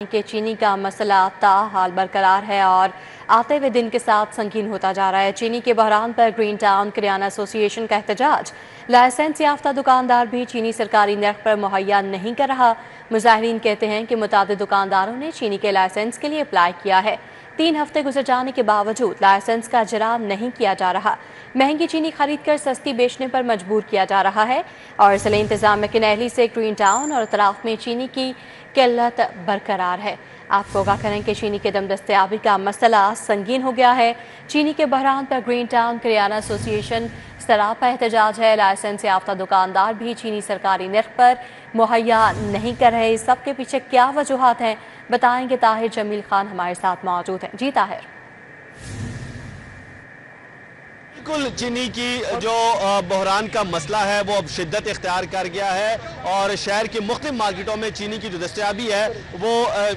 कि चीनी का मसला ताहाल बरकरार है और आते हुए दिन के साथ संगीन होता जा रहा है। चीनी के बहरान पर ग्रीन टाउन किराना एसोसिएशन का एहतजाज। लाइसेंस याफ्ता दुकानदार भी चीनी सरकारी नर्ख पर मुहैया नहीं कर रहा। मुजाहिरीन कहते हैं कि मुतादिद दुकानदारों ने चीनी के लाइसेंस के लिए अप्लाई किया है। 3 हफ्ते गुजर जाने के बावजूद लाइसेंस का इजरा नहीं किया जा रहा। महंगी चीनी खरीद कर सस्ती बेचने पर मजबूर किया जा रहा है और जिले इंतजामिया के नहली से ग्रीन टाउन और अतराफ में चीनी की किल्लत बरकरार है। आपको आगाह करें कि चीनी के दम दस्तयाबी का मसला संगीन हो गया है। चीनी के बहरान पर ग्रीन टाउन किराना एसोसिएशन सरापा एहतजाज है। लाइसेंस याफ्ता दुकानदार भी चीनी सरकारी नर्ख पर मुहैया नहीं कर रहे। इस सब के पीछे क्या वजूहात हैं, बताएंगे ताहिर जमील खान हमारे साथ मौजूद हैं। जी ताहिर। बिल्कुल, चीनी की जो बहरान का मसला है वो अब शिद्दत इख्तियार कर गया है और शहर की मुख्तलिफ मार्केटों में चीनी की जो दस्तयाबी है वो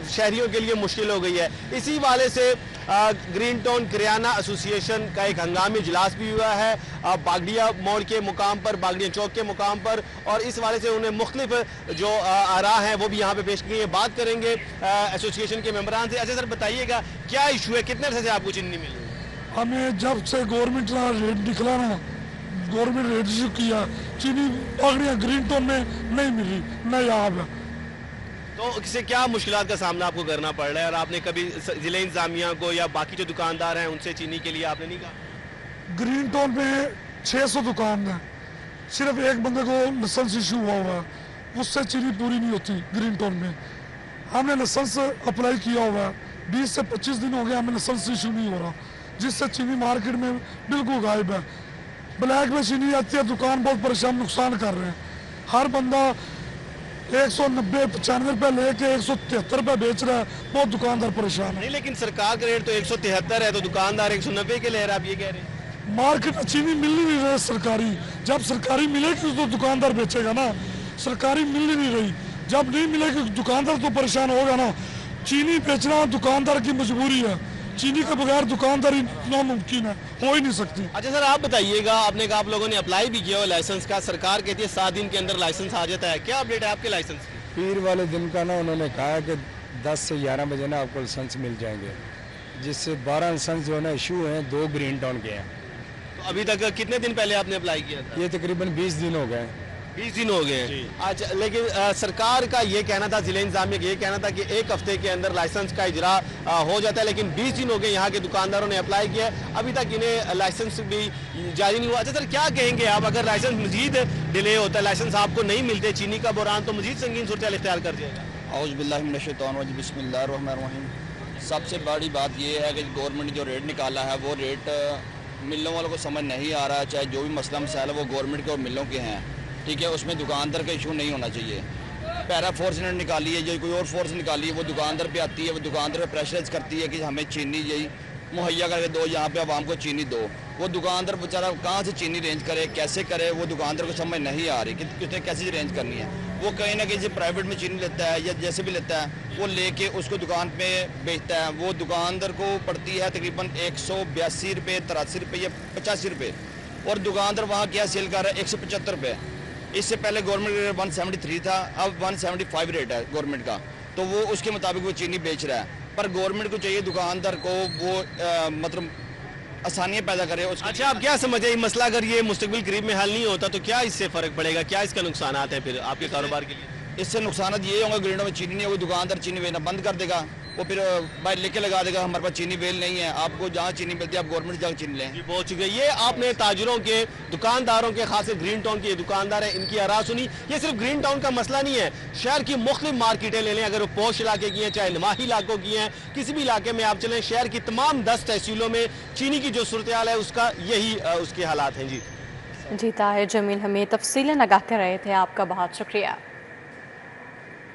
शहरियों के लिए मुश्किल हो गई है। इसी वाले से ग्रीन टाउन किराना एसोसिएशन का एक हंगामी इजलास भी हुआ है बागड़िया मोड़ के मुकाम पर, बागड़िया चौक के मुकाम पर, और इस वाले से उन्हें मुख्तलिफ जो आरा हैं वो भी यहाँ पे पेश की है। बात करेंगे एसोसिएशन के मेंबरान से। अच्छा सर, बताइएगा क्या इशू है, कितने अर्से से आपको चीनी नहीं मिल रही? हमें जब से गवर्नमेंट का रेट निकला ना, गवर्नमेंट रेट इशू किया, चीनी बागड़िया ग्रीन टाउन में नहीं मिली, न यहाँ पे। तो इससे क्या मुश्किलात का सामना आपको करना पड़ रहा है और आपने कभी जिले इंतजामिया को या बाकी जो दुकानदार हैं उनसे चीनी के लिए आपने नहीं कहा? ग्रीन टाउन में 600 दुकान है, सिर्फ एक बंदे को लाइसेंस इशू हुआ है, उससे चीनी पूरी नहीं होती ग्रीन टाउन में। हमने लाइसेंस अप्लाई किया हुआ है, 20 से 25 दिन हो गए, हमें लाइसेंस इशू नहीं हो रहा, जिससे चीनी मार्केट में बिल्कुल गायब है। ब्लैक में चीनी आती है, दुकान बहुत परेशान, नुकसान कर रहे हैं। हर बंदा 190-95 रुपये लेके 173 रुपये बेच रहा है, बहुत दुकानदार परेशान है। नहीं, लेकिन सरकार का रेट तो 173 है, तो दुकानदार 190 के ले रहा है, आप ये कह रहे हैं? मार्केट में चीनी मिल ही नहीं रही सरकारी। जब सरकारी मिलेगी तो दुकानदार बेचेगा ना, सरकारी मिल ही नहीं रही। जब नहीं मिलेगी दुकानदार तो परेशान होगा ना। चीनी बेचना दुकानदार की मजबूरी है, चीनी के बगैर दुकानदारी नामुमकिन है, हो ही नहीं सकती। अच्छा सर, आप बताइएगा, आपने कहा आप लोगों ने अप्लाई भी किया हो लाइसेंस का, सरकार कहती है 7 दिन के अंदर लाइसेंस आ जाता है, क्या अपडेट है आपके लाइसेंस की? पीर वाले दिन का ना उन्होंने कहा कि 10 से 11 बजे ना आपको लाइसेंस मिल जाएंगे, जिससे 12 लाइसेंस जो है ना इशू हैं, 2 ग्रीन टाउन के हैं। तो अभी तक कितने दिन पहले आपने अप्लाई किया था? ये तकरीबन 20 दिन हो गए। 20 दिन हो गए हैं। अच्छा, लेकिन सरकार का ये कहना था, जिले इंतजामिया का ये कहना था कि 1 हफ्ते के अंदर लाइसेंस का इजरा हो जाता है, लेकिन 20 दिन हो गए यहाँ के दुकानदारों ने अप्लाई किया है, अभी तक इन्हें लाइसेंस भी जारी नहीं हुआ। अच्छा सर, क्या कहेंगे आप, अगर लाइसेंस मजीद डिले होता है, लाइसेंस आपको नहीं मिलते, चीनी का बहरान तो मजीद संगीन सूरत इख्तियार कर जाएगा? औज़ु बिल्लाहि मिनश शैतानिर रजीम, बिस्मिल्लाहिर्रहमानिर्रहीम। सबसे बड़ी बात यह है कि गवर्नमेंट ने जो रेट निकाला है वो रेट मिलों वालों को समझ नहीं आ रहा है। चाहे जो भी मसला मसाइल है वो गवर्नमेंट के और मिलों के हैं, ठीक है, उसमें दुकानदार का इशू नहीं होना चाहिए। पैरा फोर्स ने निकाली है, जो कोई और फोर्स निकाली है, वो दुकानदार पे आती है, वो दुकानदार पे प्रेशराइज करती है कि हमें चीनी यही मुहैया करके दो, यहाँ पे आवाम को चीनी दो। वो दुकानदार बेचारा कहाँ से चीनी रेंज करे, कैसे करे, वो दुकानदार को समझ नहीं आ रही कि कितने कैसे रेंज करनी है। वो कहीं ना कहीं से प्राइवेट में चीनी लेता है या जैसे भी लेता है, वो लेके उसको दुकान पे बेचता है। वो दुकानदार को पड़ती है तकरीबन 182 रुपये, 83 रुपये या 85 रुपये, और दुकानदार वहाँ क्या सेल कर रहा है 175 रुपये। इससे पहले गवर्नमेंट रेट 173 था, अब 175 रेट है गवर्नमेंट का, तो वो उसके मुताबिक वो चीनी बेच रहा है। पर गवर्नमेंट को चाहिए दुकानदार को वो मतलब आसानियाँ पैदा करे। अच्छा, आप क्या समझे, मसला अगर ये मुस्तकबिल करीब में हल नहीं होता तो क्या इससे फ़र्क पड़ेगा, क्या इसका नुकसान है फिर आपके कारोबार के लिए? इससे नुकसान ये होंगे, ग्रीनों में चीनी नहीं होगी, दुकानदार चीनी बेचना बंद कर देगा, वो फिर बाहर लेके लगा देगा हमारे पास चीनी बेल नहीं है, आपको जहाँ चीनी मिलती है आप गवर्नमेंट जहाँ चीनी लें। जी, बहुत शुक्रिया। ये आपने ताजरों के, दुकानदारों के, खास ग्रीन टाउन के दुकानदार हैं, इनकी आरा सुनी। ये सिर्फ ग्रीन टाउन का मसला नहीं है, शहर की मुख्तलिफ मार्केटें ले लें, अगर वो पोश इलाके की हैं, चाहे नमाही इलाकों की हैं, किसी भी इलाके में आप चलें, शहर की तमाम 10 तहसीलों में चीनी की जो सूरत हाल है उसका यही उसके हालात हैं। जी जी ताहिर जमील हमें तफसीलन आगाह कर रहे थे, आपका बहुत शुक्रिया।